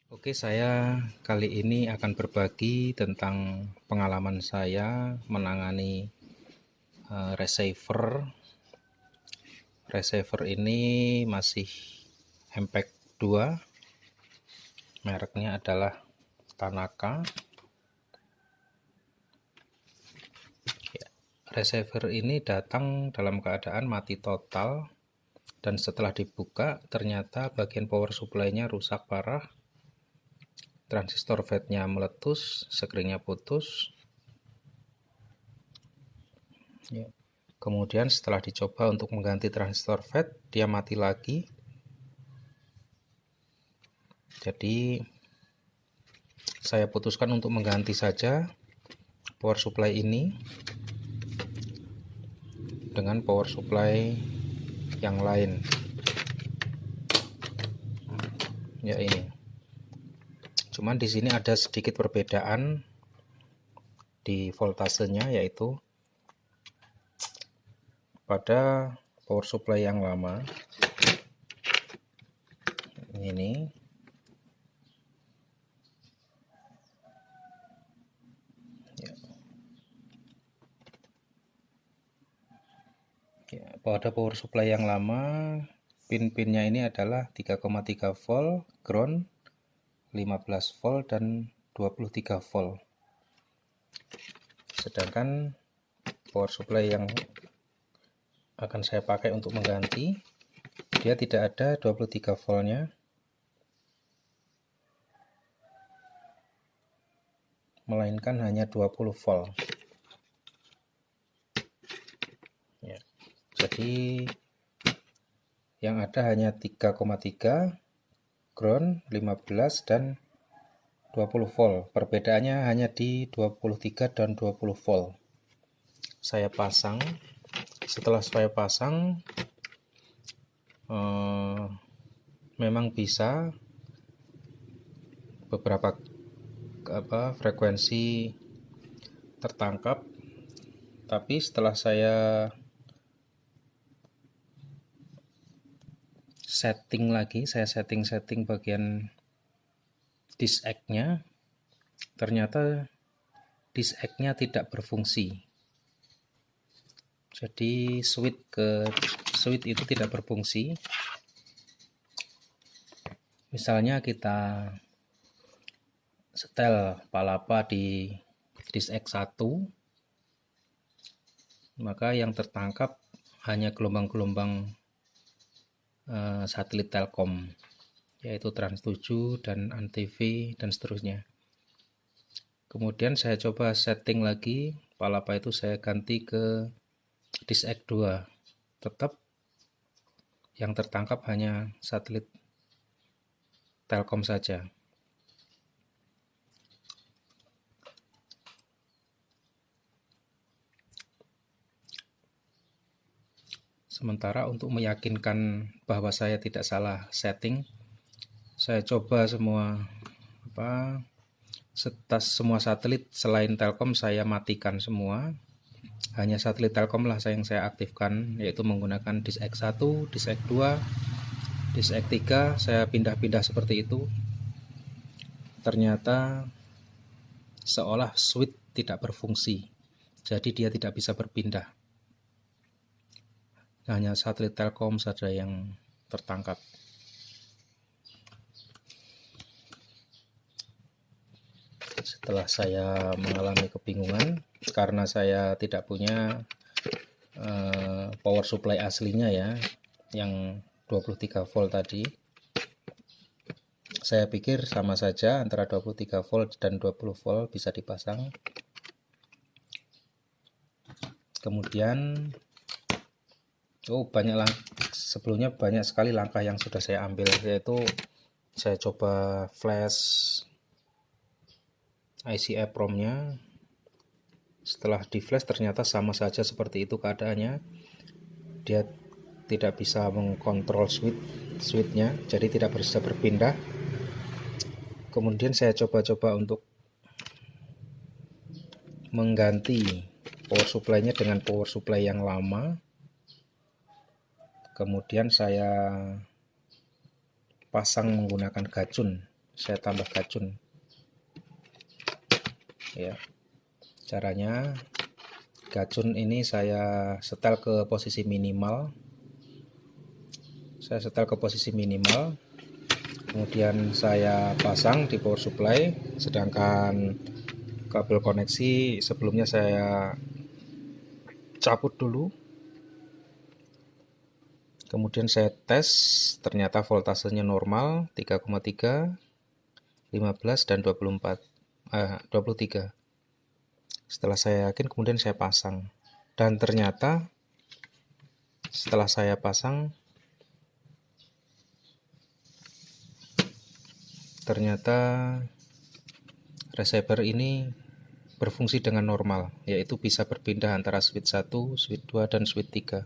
Oke, saya kali ini akan berbagi tentang pengalaman saya menangani receiver. Receiver ini masih MPEG 2, mereknya adalah Tanaka. Receiver ini datang dalam keadaan mati total, dan setelah dibuka ternyata bagian power supply-nya rusak parah. Transistor FET-nya meletus, sekringnya putus. Kemudian setelah dicoba untuk mengganti transistor FET, dia mati lagi. Jadi saya putuskan untuk mengganti saja power supply ini dengan power supply yang lain. Ya, ini. Cuman di sini ada sedikit perbedaan di voltasenya, yaitu pada power supply yang lama ini pada power supply yang lama pin-pinnya ini adalah 3,3 volt, ground 15 volt dan 23 volt. Sedangkan power supply yang akan saya pakai untuk mengganti, dia tidak ada 23 voltnya, melainkan hanya 20 volt. Ya, jadi yang ada hanya 3,3, ground 15 dan 20 volt. Perbedaannya hanya di 23 dan 20 volt. Saya pasang. Setelah saya pasang, memang bisa beberapa frekuensi tertangkap, tapi setelah saya setting bagian disk-nya, ternyata disk-nya tidak berfungsi. Jadi switch itu tidak berfungsi. Misalnya kita setel palapa di disk X1, maka yang tertangkap hanya gelombang-gelombang satelit Telkom, yaitu Trans 7 dan Antv dan seterusnya. Kemudian saya coba setting lagi, palapa itu saya ganti ke disk X2, tetap yang tertangkap hanya satelit Telkom saja. Sementara untuk meyakinkan bahwa saya tidak salah setting, saya coba semua satelit selain Telkom saya matikan semua. Hanya satelit Telkom lah yang saya aktifkan, yaitu menggunakan disk X1, disk X2, disk X3, saya pindah-pindah seperti itu. Ternyata seolah switch tidak berfungsi, jadi dia tidak bisa berpindah. Hanya satelit Telkom saja yang tertangkap. Setelah saya mengalami kebingungan karena saya tidak punya power supply aslinya ya, yang 23 volt tadi, saya pikir sama saja antara 23 volt dan 20 volt bisa dipasang. Kemudian sebelumnya banyak sekali langkah yang sudah saya ambil, yaitu saya coba flash IC EEPROM-nya. Setelah di flash ternyata sama saja seperti itu keadaannya. Dia tidak bisa mengkontrol switch-nya, jadi tidak bisa berpindah. Kemudian saya coba untuk mengganti power supply-nya dengan power supply yang lama. Kemudian saya pasang menggunakan gacun saya tambah gacun. Ya, caranya gacun ini saya setel ke posisi minimal. Kemudian saya pasang di power supply, sedangkan kabel koneksi sebelumnya saya cabut dulu. Kemudian saya tes, ternyata voltasenya normal 3,3, 15 dan 23. Setelah saya yakin, kemudian saya pasang. Dan ternyata setelah saya pasang, ternyata receiver ini berfungsi dengan normal, yaitu bisa berpindah antara switch 1, switch 2, dan switch 3.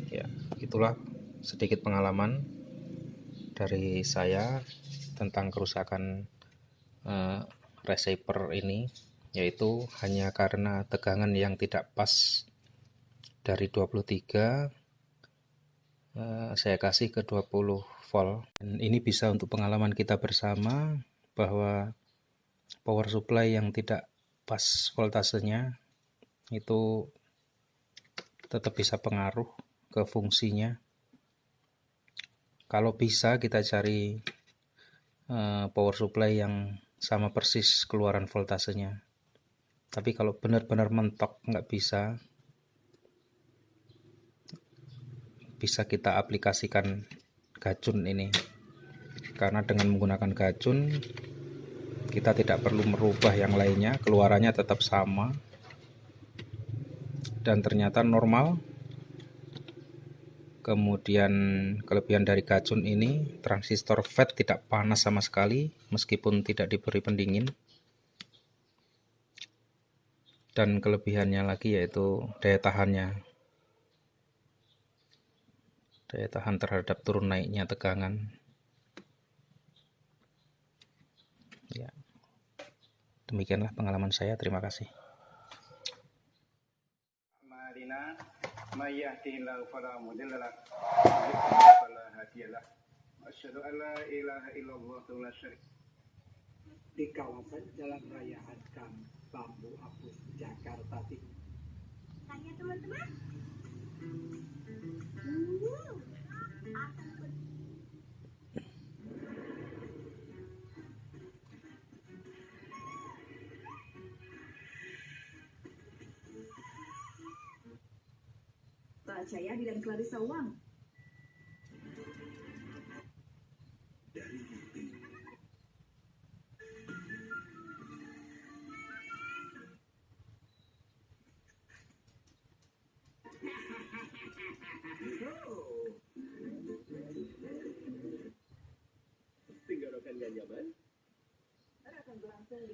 Ya, itulah sedikit pengalaman dari saya tentang kerusakan receiver ini, yaitu hanya karena tegangan yang tidak pas dari 23 saya kasih ke 20 volt. Dan ini bisa untuk pengalaman kita bersama bahwa power supply yang tidak pas voltasenya itu tetap bisa pengaruh ke fungsinya. Kalau bisa kita cari power supply yang sama persis keluaran voltasenya. Tapi kalau benar-benar mentok nggak bisa kita aplikasikan gacun ini. Karena dengan menggunakan gacun kita tidak perlu merubah yang lainnya, keluarannya tetap sama dan ternyata normal. Kemudian kelebihan dari gacun ini, transistor FET tidak panas sama sekali meskipun tidak diberi pendingin. Dan kelebihannya lagi yaitu daya tahannya. Daya tahan terhadap turun naiknya tegangan. Ya. Demikianlah pengalaman saya, terima kasih. من يهده الله فلا مضل له ومن يضلل فلا هادي له وأشهد أن لا إله إلا الله وحده لا شريك له. Di kawasan Jalan Raya Hankam, Bambu Apus, Jakarta Timur. Tanya teman-teman. Pak Cahyadi dan Clarissa Wang. Tenggorokan gak nyaman? Akan berlangsung di